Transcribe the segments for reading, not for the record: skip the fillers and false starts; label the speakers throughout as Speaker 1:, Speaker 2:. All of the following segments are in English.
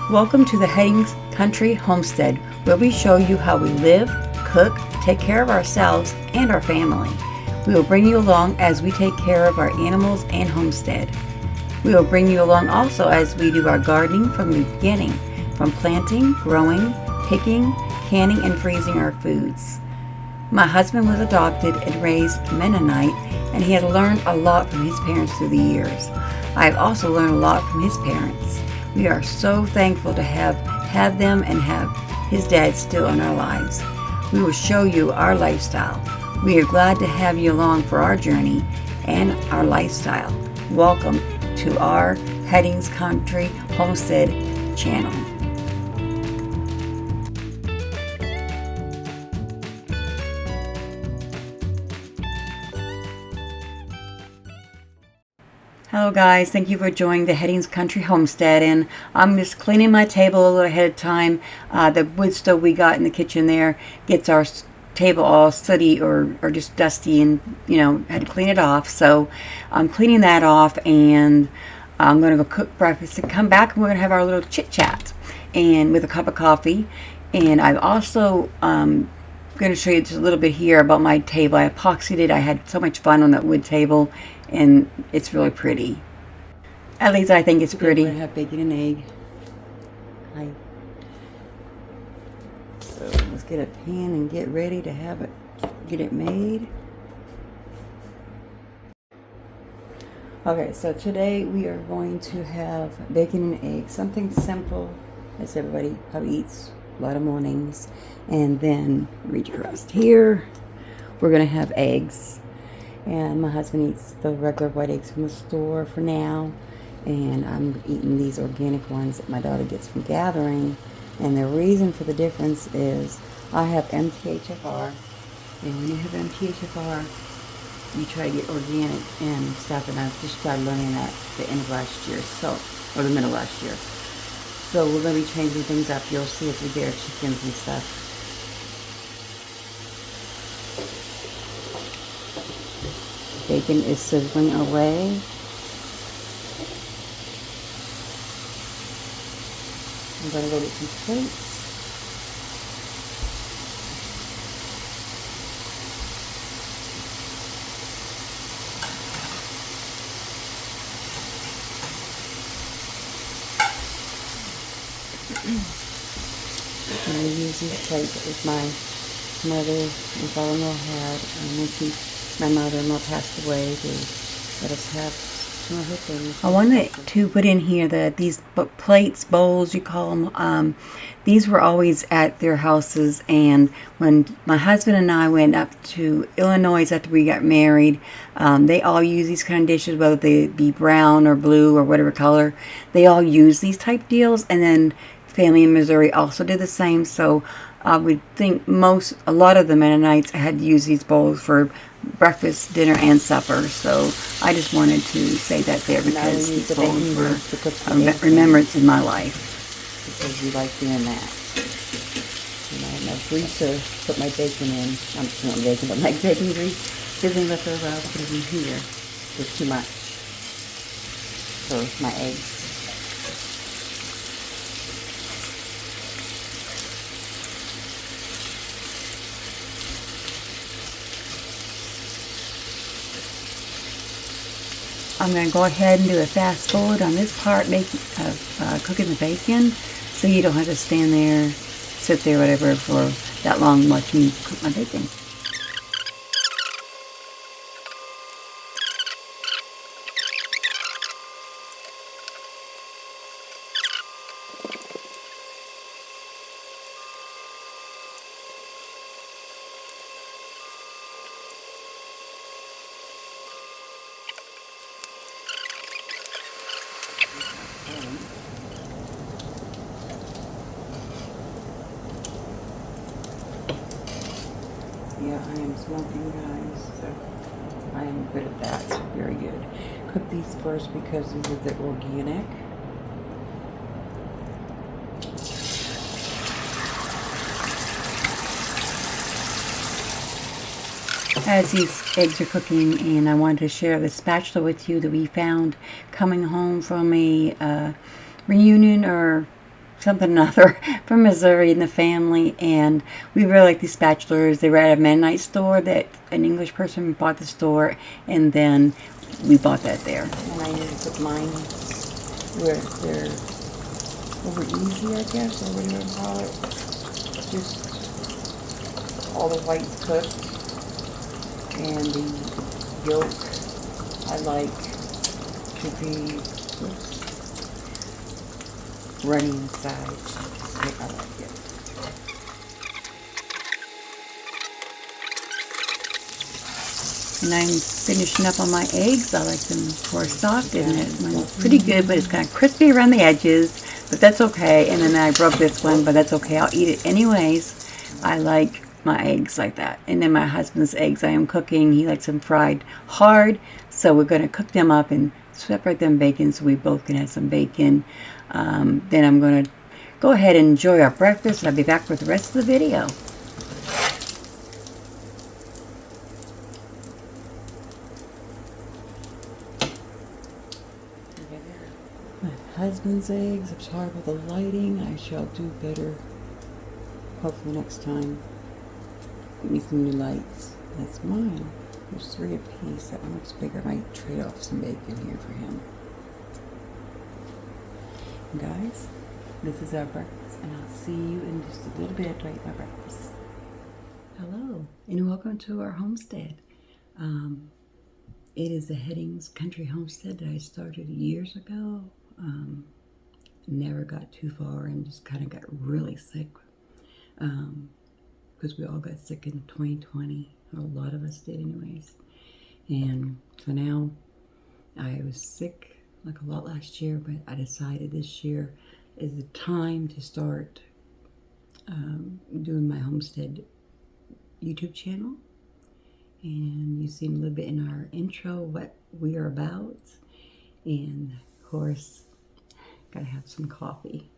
Speaker 1: Welcome to the Headings Country Homestead, where we show you how we live, cook, take care of ourselves and our family. We will bring you along as we take care of our animals and homestead. We will bring you along also as we do our gardening from the beginning, from planting, growing, picking, canning, and freezing our foods. My husband was adopted and raised Mennonite, and he had learned a lot from his parents through the years. I have also learned a lot from his parents. We are so thankful to have had them and have his dad still in our lives. We will show you our lifestyle. We are glad to have you along for our journey and our lifestyle. Welcome to our Headings Country Homestead channel. Hello guys, thank you for joining the Headings Country Homestead, and I'm just cleaning my table a little ahead of time. The wood stove we got in the kitchen there gets our table all sooty or just dusty, and had to clean it off. So I'm cleaning that off, and I'm going to go cook breakfast and come back, and we're going to have our little chit chat and with a cup of coffee. And I'm also going to show you just a little bit here about my table. I epoxied it. I had so much fun on that wood table, and it's really pretty. At least I think it's pretty. We're going to have bacon and egg. Hi. So let's get a pan and get ready to have it, get it made. Okay, so today we are going to have bacon and egg, something simple as everybody probably eats a lot of mornings. And then reach across here, we're going to have eggs. And my husband eats the regular white eggs from the store for now. And I'm eating these organic ones that my daughter gets from gathering. And the reason for the difference is I have MTHFR. And when you have MTHFR, you try to get organic and stuff. And I've just started learning that at the end of last year, or the middle of last year. So we're going to be changing things up. You'll see as we get our chickens and stuff. Bacon is sizzling away. I'm going to go get some plates. I'm going to use these plates that my mother and father-in-law had, and when my mother-in-law passed away, they let us have some of her things. I wanted to put in here that these plates, bowls, you call them, these were always at their houses. And when my husband and I went up to Illinois after we got married, they all use these kind of dishes, whether they be brown or blue or whatever color. They all use these type deals, and then family in Missouri also did the same. So I would think a lot of the Mennonites had used these bowls for breakfast, dinner, and supper. So I just wanted to say that there because these bowls were a remembrance in my life. Because we like doing that. And I had enough grease to put my bacon in. Not bacon, but my bacon grease. Didn't left over, I'll put it in here. It's too much for my eggs. I'm going to go ahead and do a fast forward on this part cooking the bacon, so you don't have to stand there, sit there, whatever, for that long watching me cook my bacon. Yeah, I am smoking, guys, so I am good at that. Very good. Cook these first because these are the organic. As these eggs are cooking, and I wanted to share the spatula with you that we found coming home from a reunion or something another from Missouri in the family, and we really like these spatulas. They were at a Mennonite store that an English person bought the store, and then we bought that there. And I need to put mine where they're over easy, I guess, or what do you want to call it? Just all the whites cooked, and the yolk I like to be runny inside. I like it. And I'm finishing up on my eggs. I like them more soft, isn't it? Mine's pretty good, but it's kind of crispy around the edges, but that's okay. And then I broke this one, but that's okay. I'll eat it anyways. I like my eggs like that. And then my husband's eggs I am cooking. He likes them fried hard, so we're going to cook them up and separate them bacon so we both can have some bacon. Then I'm going to go ahead and enjoy our breakfast. I'll be back with the rest of the video. My husband's eggs. I'm sorry about the lighting. I shall do better hopefully next time. Give me some new lights. That's mine. There's 3 apiece. That one looks bigger. I might trade off some bacon here for him. Guys, this is our breakfast, and I'll see you in just a little bit to eat my breakfast. Hello, and welcome to our homestead. It is the Headings Country Homestead that I started years ago. Never got too far and just kind of got really sick. Because we all got sick in 2020, or a lot of us did anyways. And so now I was sick like a lot last year, but I decided this year is the time to start doing my Homestead YouTube channel. And you've seen a little bit in our intro what we are about. And of course, gotta have some coffee.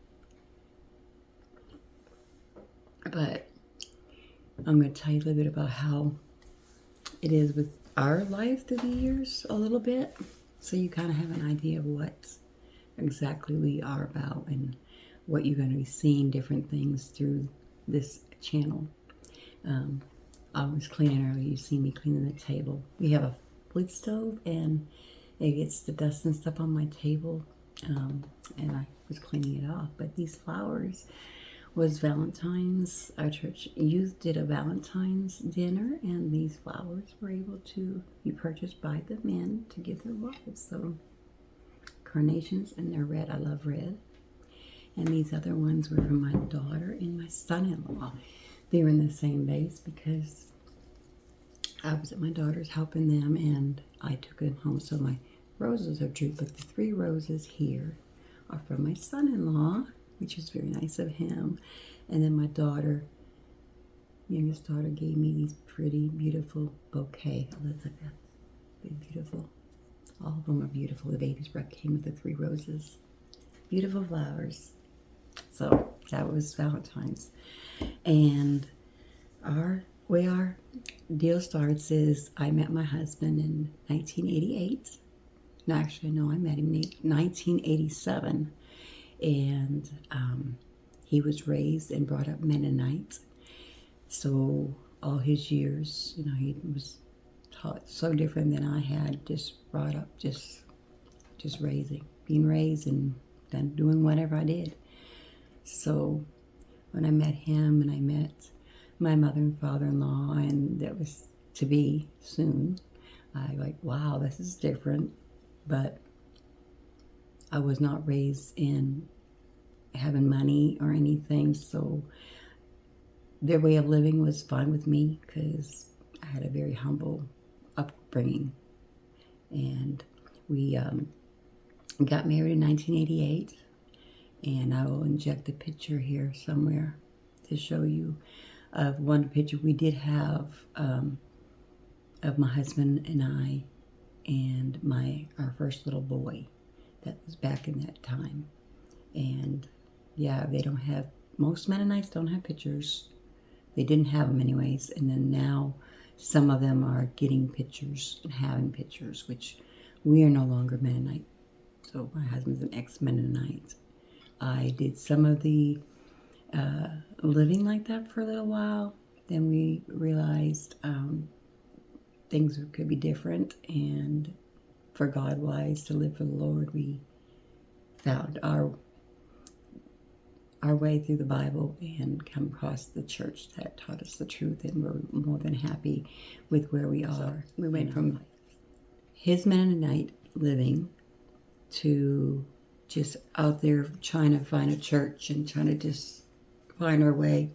Speaker 1: But I'm going to tell you a little bit about how it is with our life through the years a little bit, so you kind of have an idea of what exactly we are about and what you're going to be seeing different things through this channel. I was cleaning earlier. You see me cleaning the table. We have a wood stove, and it gets the dust and stuff on my table, and I was cleaning it off. But these flowers was Valentine's. Our church youth did a Valentine's dinner, and these flowers were able to be purchased by the men to give their wives. So carnations, and they're red. I love red. And these other ones were from my daughter and my son-in-law. They were in the same vase because I was at my daughter's helping them, and I took them home. So my roses are true, but the 3 roses here are from my son-in-law, which is very nice of him. And then my daughter, youngest daughter, gave me these pretty, beautiful bouquet. Elizabeth, they're beautiful. All of them are beautiful. The baby's breath came with the 3 roses. Beautiful flowers. So that was Valentine's. And our way our deal starts is I met my husband in 1988. No, actually, no, I met him in 1987. And he was raised and brought up Mennonite. So all his years, you know, he was taught so different than I had, just brought up, just being raised and then doing whatever I did. So when I met him and I met my mother and father-in-law, and that was to be soon, I like, wow, this is different. But I was not raised in having money or anything, so their way of living was fine with me because I had a very humble upbringing. And we got married in 1988, and I will inject a picture here somewhere to show you of one picture we did have of my husband and I and our first little boy. That was back in that time. And yeah, they don't have, most Mennonites don't have pictures. They didn't have them anyways. And then now some of them are getting pictures and having pictures, which we are no longer Mennonite. So my husband's an ex-Mennonite. I did some of the living like that for a little while. Then we realized things could be different, and for God-wise to live for the Lord, we found our way through the Bible and come across the church that taught us the truth, and we're more than happy with where we are. So we went from his Mennonite living to just out there trying to find a church and trying to just find our way.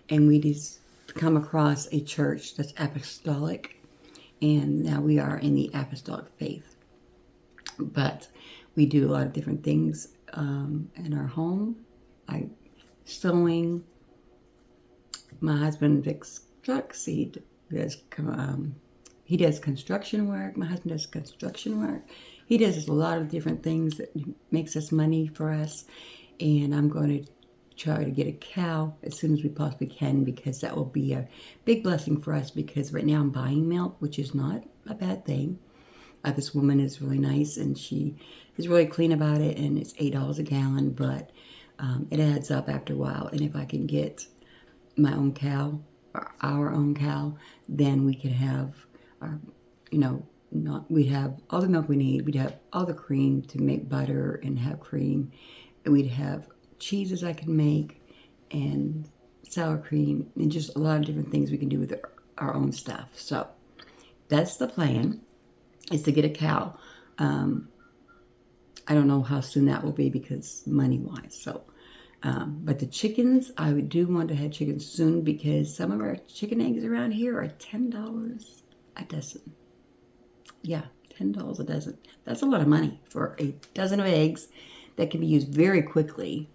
Speaker 1: And we just come across a church that's apostolic, and now we are in the apostolic faith. But we do a lot of different things in our home. Sewing. My husband fixes trucks. He does construction work. My husband does construction work. He does a lot of different things that makes us money for us. And I'm going to try to get a cow as soon as we possibly can, because that will be a big blessing for us, because right now I'm buying milk, which is not a bad thing. This woman is really nice, and she is really clean about it, and it's $8 a gallon, but it adds up after a while. And if I can get my own cow, or our own cow, then we could have our, we'd have all the milk we need. We'd have all the cream to make butter and have cream. And we'd have cheeses I can make, and sour cream, and just a lot of different things we can do with our own stuff. So that's the plan, is to get a cow. I don't know how soon that will be, because money-wise. So, but the chickens, I do want to have chickens soon, because some of our chicken eggs around here are $10 a dozen. Yeah, $10 a dozen. That's a lot of money for a dozen of eggs that can be used very quickly.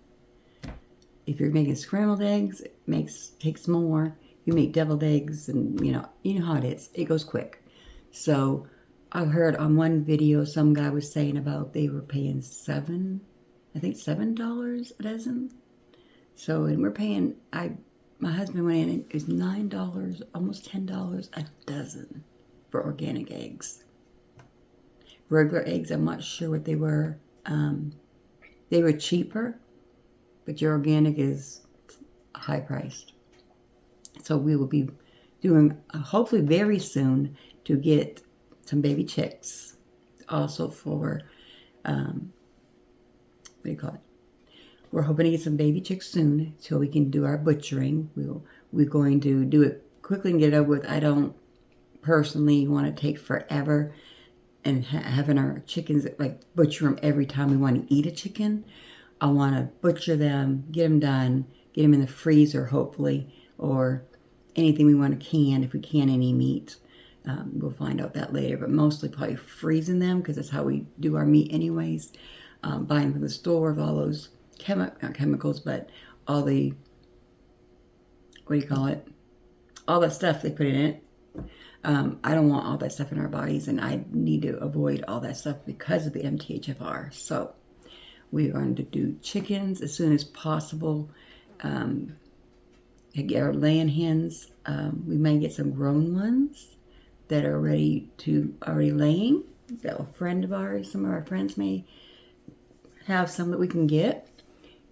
Speaker 1: If you're making scrambled eggs, it takes more. You make deviled eggs, and you know how it is. It goes quick. So I heard on one video some guy was saying about they were paying $7 a dozen. So, and we're paying, my husband went in, and it was $9, almost $10 a dozen for organic eggs. Regular eggs, I'm not sure what they were. They were cheaper, but your organic is high priced. So we will be doing, hopefully very soon, to get some baby chicks, also for, we're hoping to get some baby chicks soon, so we can do our butchering. We're going to do it quickly and get it over with. I don't personally want to take forever and having our chickens, butcher them every time we want to eat a chicken. I want to butcher them, get them done, get them in the freezer, hopefully, or anything we want to can, if we can any meat. We'll find out that later, but mostly probably freezing them, because that's how we do our meat anyways. Buying from the store with all those not chemicals, but all the, all that stuff they put in it. I don't want all that stuff in our bodies, and I need to avoid all that stuff because of the MTHFR. So we are going to do chickens as soon as possible. Get our laying hens. We may get some grown ones that are already laying. That a friend of ours, some of our friends may have some that we can get.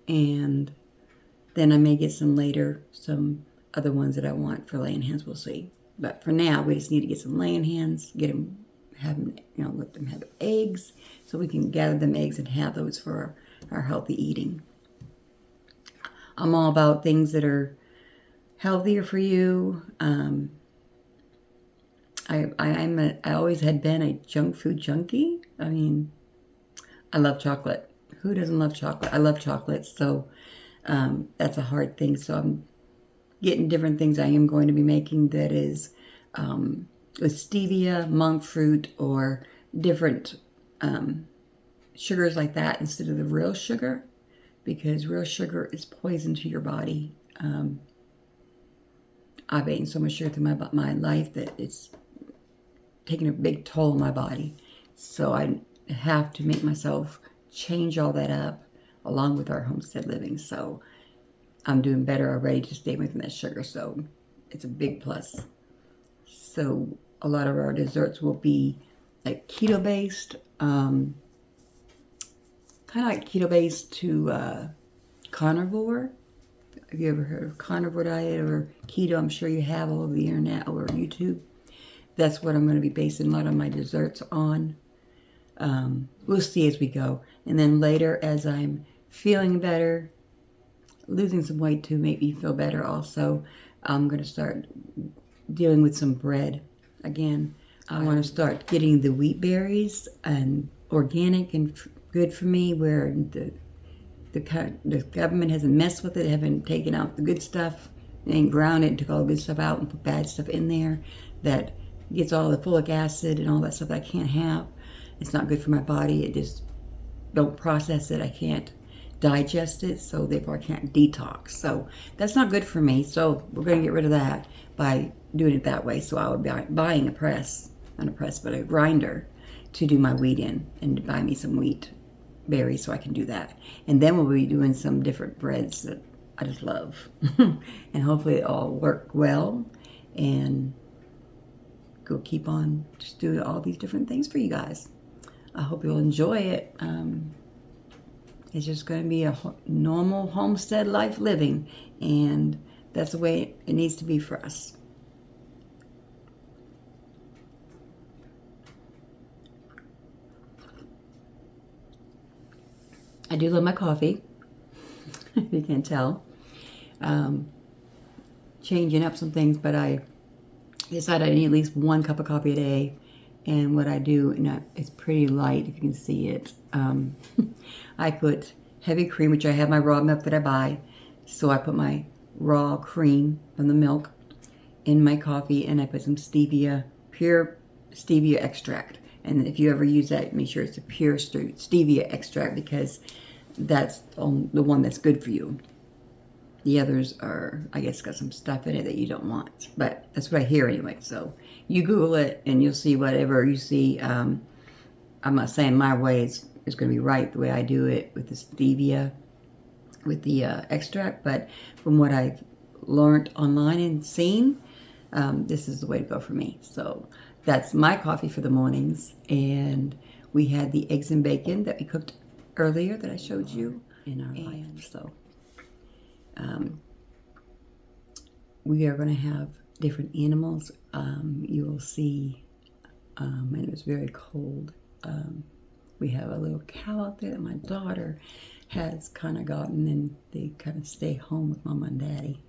Speaker 1: And then I may get some later, some other ones that I want for laying hens. We'll see. But for now, we just need to get some laying hens, let them have eggs, so we can gather them eggs and have those for our healthy eating. I'm all about things that are healthier for you. I always had been a junk food junkie. I mean, I love chocolate. Who doesn't love chocolate? I love chocolate, so that's a hard thing. So I'm getting different things. I am going to be making that is with stevia, monk fruit, or different sugars like that instead of the real sugar, because real sugar is poison to your body. I've eaten so much sugar through my life that it's taking a big toll on my body. So I have to make myself change all that up along with our homestead living. So I'm doing better already to stay away from that sugar. So it's a big plus. So a lot of our desserts will be like keto based, kind of like keto based to carnivore. Have you ever heard of carnivore diet or keto? I'm sure you have all over the internet or YouTube. That's what I'm going to be basing a lot of my desserts on. We'll see as we go. And then later, as I'm feeling better, losing some weight to make me feel better also, I'm going to start dealing with some bread again. I want to start getting the wheat berries and organic and good for me, where the government hasn't messed with it, haven't taken out the good stuff, they ain't ground it and took all the good stuff out and put bad stuff in there that gets all the folic acid and all that stuff that I can't have. It's not good for my body. It just don't process it. I can't digest it, so therefore I can't detox. So that's not good for me. So we're going to get rid of that by doing it that way. So I would be buying a press, not a press, but a grinder to do my wheat in, and to buy me some wheat berries so I can do that. And then we'll be doing some different breads that I just love. And hopefully it all work well, and go keep on just doing all these different things for you guys. I hope you'll enjoy it. It's just going to be a normal homestead life living, and that's the way it needs to be for us. I do love my coffee, if you can tell. Changing up some things, but I decided I need at least 1 cup of coffee a day. And what I do, it's pretty light, if you can see it. I put heavy cream, which I have my raw milk that I buy. So I put my raw cream from the milk in my coffee, and I put some stevia, pure stevia extract. And if you ever use that, make sure it's a pure stevia extract, because that's the one that's good for you. The others are, I guess, got some stuff in it that you don't want. But that's what I hear anyway. So you Google it and you'll see whatever you see. I'm not saying my way is going to be right the way I do it with the stevia, with the extract. But from what I've learned online and seen, this is the way to go for me. So that's my coffee for the mornings. And we had the eggs and bacon that we cooked earlier that I showed you in our life. So we are going to have different animals. You will see, and it was very cold. We have a little cow out there that my daughter has kind of gotten, and they kind of stay home with Mama and Daddy.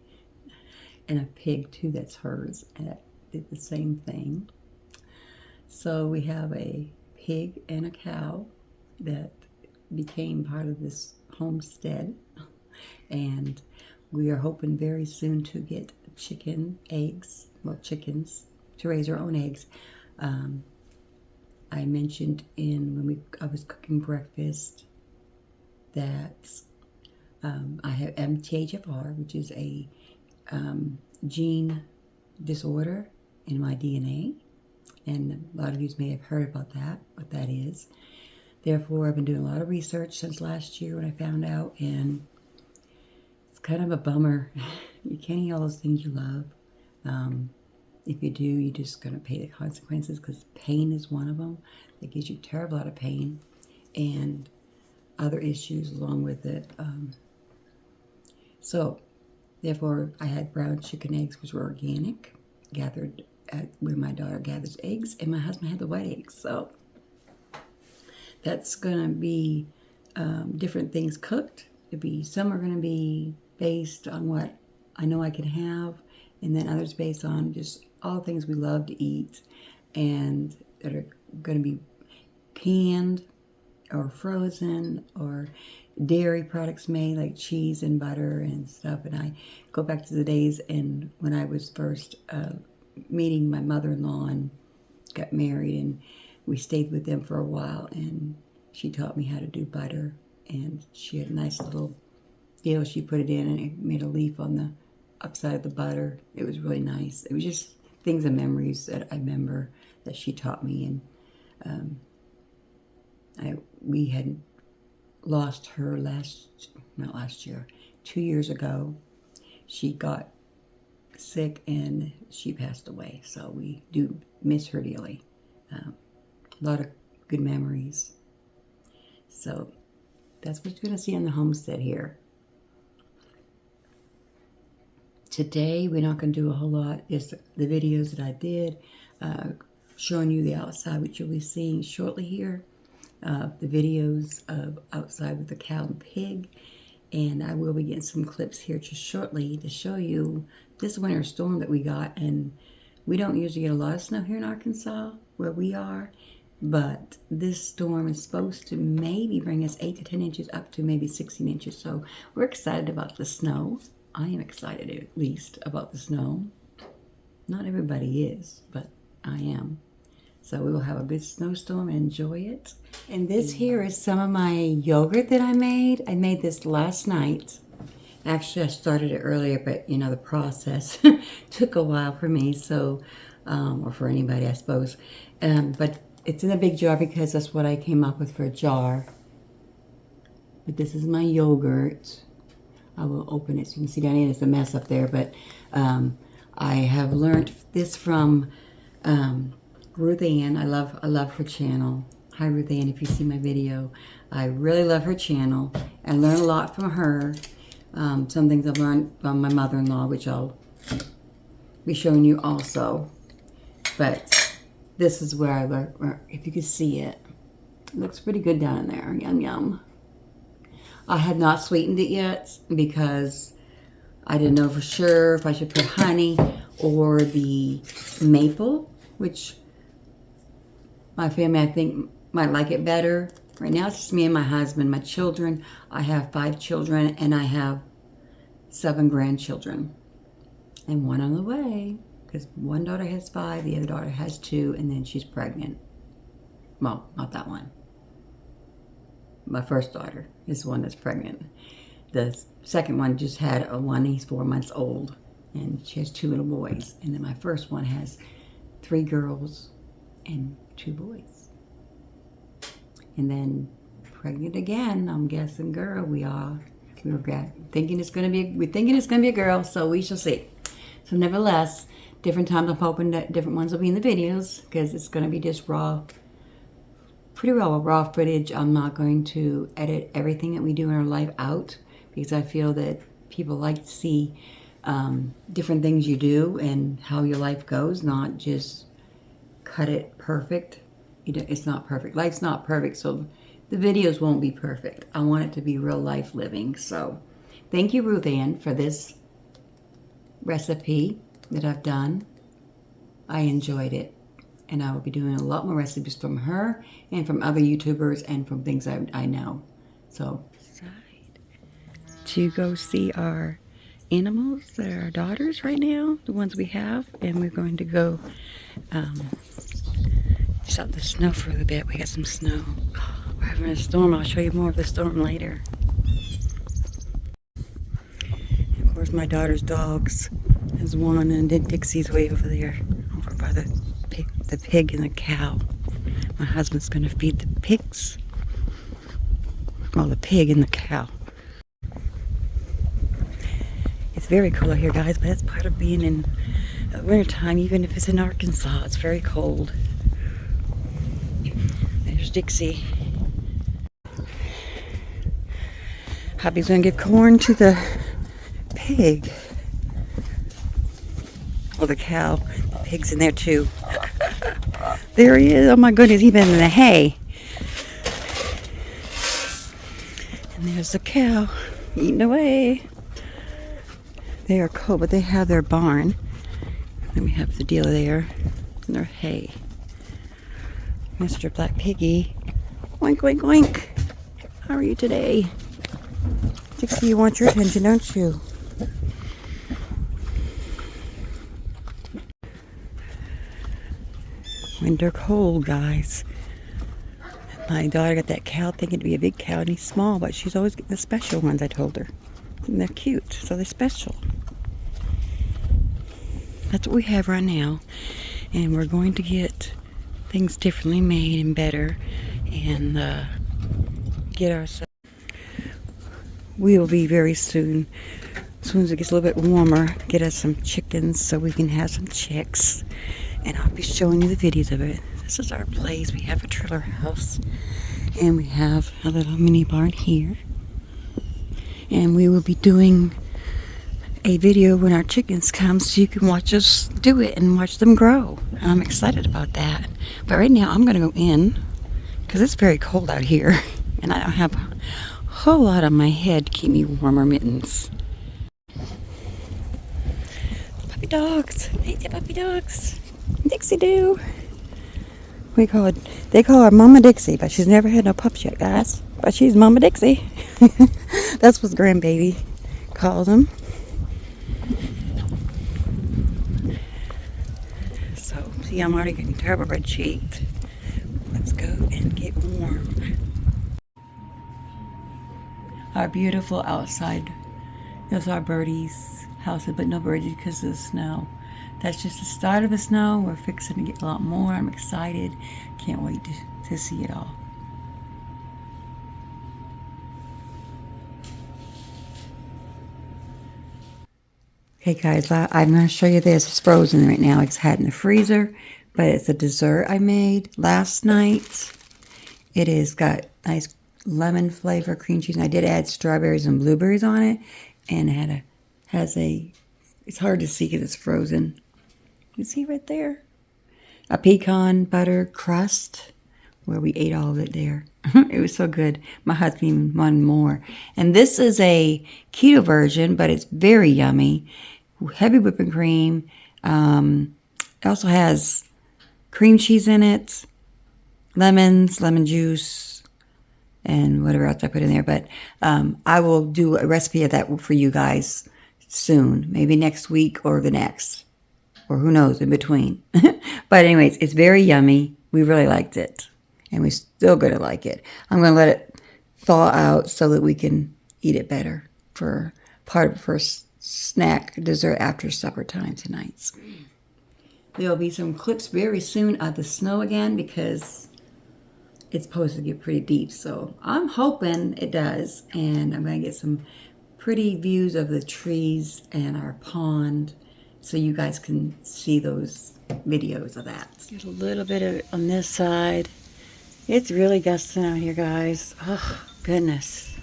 Speaker 1: And a pig too that's hers, and that did the same thing. So we have a pig and a cow that became part of this homestead, and we are hoping very soon to get chickens to raise our own eggs. I mentioned when I was cooking breakfast that I have MTHFR, which is a gene disorder in my DNA, and a lot of you may have heard about that, what that is. Therefore, I've been doing a lot of research since last year when I found out, and it's kind of a bummer. You can't eat all those things you love. If you do, you're just going to pay the consequences, because pain is one of them that gives you a terrible lot of pain, and other issues along with it. So, therefore, I had brown chicken eggs, which were organic, gathered at where my daughter gathers eggs, and my husband had the white eggs. So that's going to be different things cooked. Some are going to be based on what I know I can have, and then others based on just all things we love to eat, and that are going to be canned or frozen, or dairy products made like cheese and butter and stuff. And I go back to the days and when I was first meeting my mother-in-law and got married, and we stayed with them for a while, and she taught me how to do butter, and she had a nice little deal. She put it in and it made a leaf on the upside of the butter. It was really nice. It was just things and memories that I remember that she taught me. And we had lost her 2 years ago. She got sick and she passed away. So we do miss her dearly. A lot of good memories. So that's what you're going to see on the homestead here. Today we're not going to do a whole lot, just the videos that I did, showing you the outside, which you'll be seeing shortly here. The videos of outside with the cow and pig, and I will be getting some clips here just shortly to show you this winter storm that we got. And we don't usually get a lot of snow here in Arkansas where we are, but this storm is supposed to maybe bring us 8 to 10 inches up to maybe 16 inches. So we're excited about the snow. I am excited at least about the snow. Not everybody is, but I am. So we will have a good snowstorm and enjoy it. And this here is some of my yogurt that I made. I made this last night. Actually, I started it earlier, but you know, the process took a while for me, so, or for anybody, I suppose. But it's in a big jar because that's what I came up with for a jar. But this is my yogurt. I will open it so you can see down here. It's a mess up there, but I have learned this from Ruth Ann. I love her channel. Hi Ruth Ann, if you see my video. I really love her channel. I learn a lot from her. Some things I've learned from my mother-in-law, which I'll be showing you also. But this is where I learned, if you can see it. It looks pretty good down in there. Yum, yum. I had not sweetened it yet because I didn't know for sure if I should put honey or the maple, which my family, I think, might like it better. Right now, it's just me and my husband, my children. I have 5 children, and I have 7 grandchildren. And one on the way, because one daughter has 5, the other daughter has 2, and then she's pregnant. Well, not that one. My first daughter is the one that's pregnant. The second one just had a one, he's 4 months old, and she has 2 little boys. And then my first one has 3 girls and 2 boys. And then pregnant again, I'm guessing girl. We're thinking it's gonna be a girl, so we shall see. So nevertheless, different times I'm hoping that different ones will be in the videos because it's gonna be just pretty raw footage. I'm not going to edit everything that we do in our life out because I feel that people like to see different things you do and how your life goes, not just cut it perfect. It's not perfect. Life's not perfect, so the videos won't be perfect. I want it to be real life living. So thank you, Ruth Ann, for this recipe that I've done. I enjoyed it, and I will be doing a lot more recipes from her and from other YouTubers and from things I know. So to go see our animals that are our daughters right now, the ones we have, and we're going to go just out the snow for a bit. We got some snow. We're having a storm. I'll show you more of the storm later. And of course, my daughter's dogs. There's one, and then Dixie's way over there, over by the pig and the cow. My husband's going to feed the pigs. Well, the pig and the cow. It's very cool out here, guys, but that's part of being in wintertime. Even if it's in Arkansas, it's very cold. There's Dixie. Hubby's gonna give corn to the pig. Well, the cow. The pig's in there too. There he is. Oh my goodness, he's been in the hay. And there's the cow eating away. They are cold, but they have their barn. Then we have the deal there and their hay. Mr. Black Piggy. Oink, oink, oink. How are you today? Dixie, you want your attention, don't you? Winter cold, guys. My daughter got that cow thinking to be a big cow, and he's small, but she's always getting the special ones, I told her. And they're cute, so they're special. That's what we have right now. And we're going to get things differently made and better, and get ourselves. We will be very soon, as soon as it gets a little bit warmer, get us some chickens so we can have some chicks. And I'll be showing you the videos of it. This is our place. We have a trailer house, and we have a little mini barn here. And we will be doing a video when our chickens come so you can watch us do it and watch them grow. And I'm excited about that. But right now I'm going to go in because it's very cold out here and I don't have a whole lot on my head to keep me warm or mittens. Puppy dogs. Hey, the puppy dogs. Dixie do. They call her Mama Dixie, but she's never had no pups yet, guys. But she's Mama Dixie. That's what grandbaby calls them. So, see, I'm already getting terrible red cheeked. Let's go and get warm. Our beautiful outside. Those are birdies' houses, but no birdies because of the snow. That's just the start of the snow. We're fixing to get a lot more. I'm excited. Can't wait to see it all. Okay guys, I'm going to show you this. It's frozen right now. It's had in the freezer, but it's a dessert I made last night. It has got nice lemon flavor, cream cheese, and I did add strawberries and blueberries on it, and it it's hard to see because it's frozen. You see right there? A pecan butter crust where we ate all of it there. It was so good. My husband even wanted more. And this is a keto version, but it's very yummy. Heavy whipping cream. It also has cream cheese in it, lemons, lemon juice, and whatever else I put in there. But I will do a recipe of that for you guys soon. Maybe next week or the next. Or who knows, in between. But anyways, it's very yummy. We really liked it. And we're still going to like it. I'm going to let it thaw out so that we can eat it better for part of the first snack dessert after supper time tonight. There'll be some clips very soon of the snow again because it's supposed to get pretty deep. So I'm hoping it does. And I'm going to get some pretty views of the trees and our pond, so you guys can see those videos of that. Get a little bit of it on this side. It's really gusting out here, guys. Oh, goodness.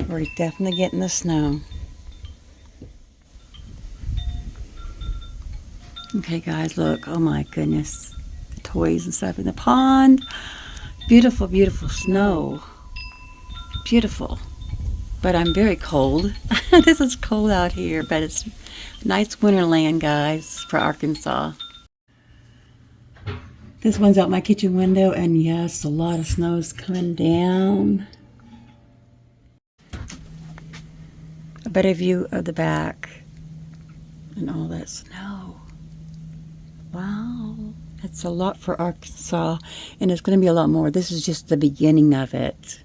Speaker 1: We're definitely getting the snow. Okay, guys, look. Oh, my goodness. The toys and stuff in the pond. Beautiful, beautiful snow. Beautiful. But I'm very cold. This is cold out here, but it's nice winterland, guys, for Arkansas. This one's out my kitchen window, and yes, a lot of snow's coming down. A better view of the back and all that snow. Wow, that's a lot for Arkansas, and it's going to be a lot more. This is just the beginning of it.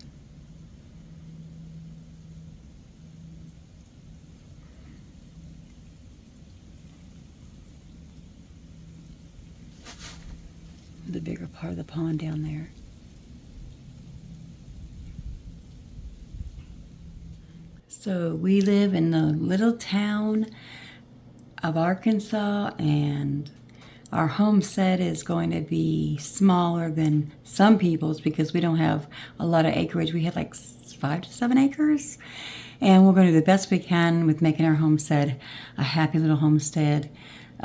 Speaker 1: The bigger part of the pond down there. So we live in the little town of Arkansas, and our homestead is going to be smaller than some people's because we don't have a lot of acreage. We have like 5 to 7 acres, and we're going to do the best we can with making our homestead a happy little homestead.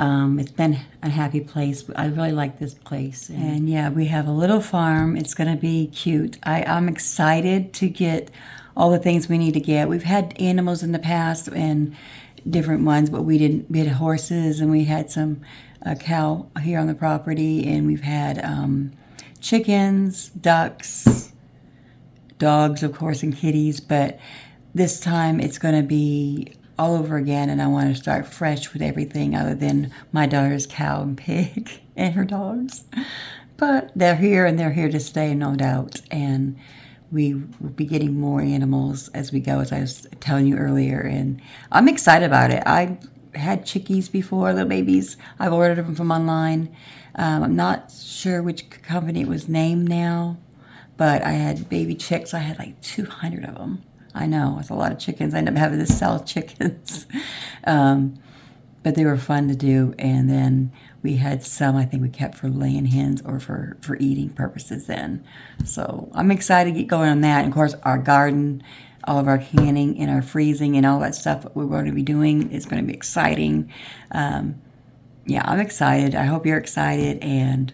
Speaker 1: It's been a happy place. I really like this place. And yeah, we have a little farm. It's going to be cute. I'm excited to get all the things we need to get. We've had animals in the past and different ones, but we had horses, and we had a cow here on the property, and we've had chickens, ducks, dogs, of course, and kitties. But this time it's going to be all over again, and I want to start fresh with everything other than my daughter's cow and pig and her dogs. But they're here, and they're here to stay, no doubt. And we will be getting more animals as we go, as I was telling you earlier. And I'm excited about it. I had chickies before, little babies. I've ordered them from online. I'm not sure which company it was named now, but I had baby chicks. I had like 200 of them. I know, it's a lot of chickens. I ended up having to sell chickens. But they were fun to do. And then we had some I think we kept for laying hens or for eating purposes then. So I'm excited to get going on that. And of course, our garden, all of our canning and our freezing and all that stuff that we're going to be doing is going to be exciting. Yeah, I'm excited. I hope you're excited and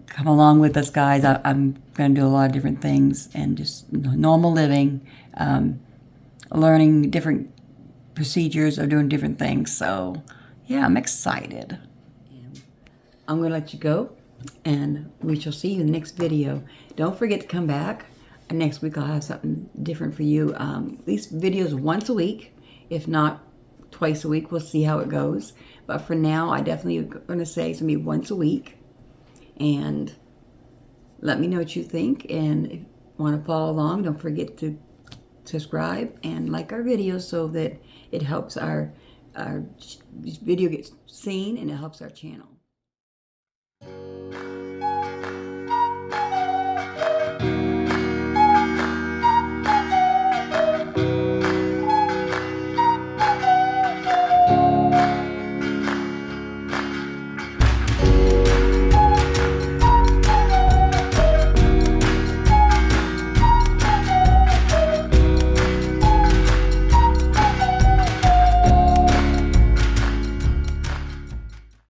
Speaker 1: come along with us, guys. I'm going to do a lot of different things and just normal living, learning different procedures of doing different things. So, yeah, I'm excited. I'm going to let you go, and we shall see you in the next video. Don't forget to come back. Next week I'll have something different for you. These videos once a week, if not twice a week. We'll see how it goes. But for now, I definitely am going to say it's going to be once a week. And let me know what you think. And if you want to follow along, don't forget to subscribe and like our videos so that it helps our video get seen and it helps our channel.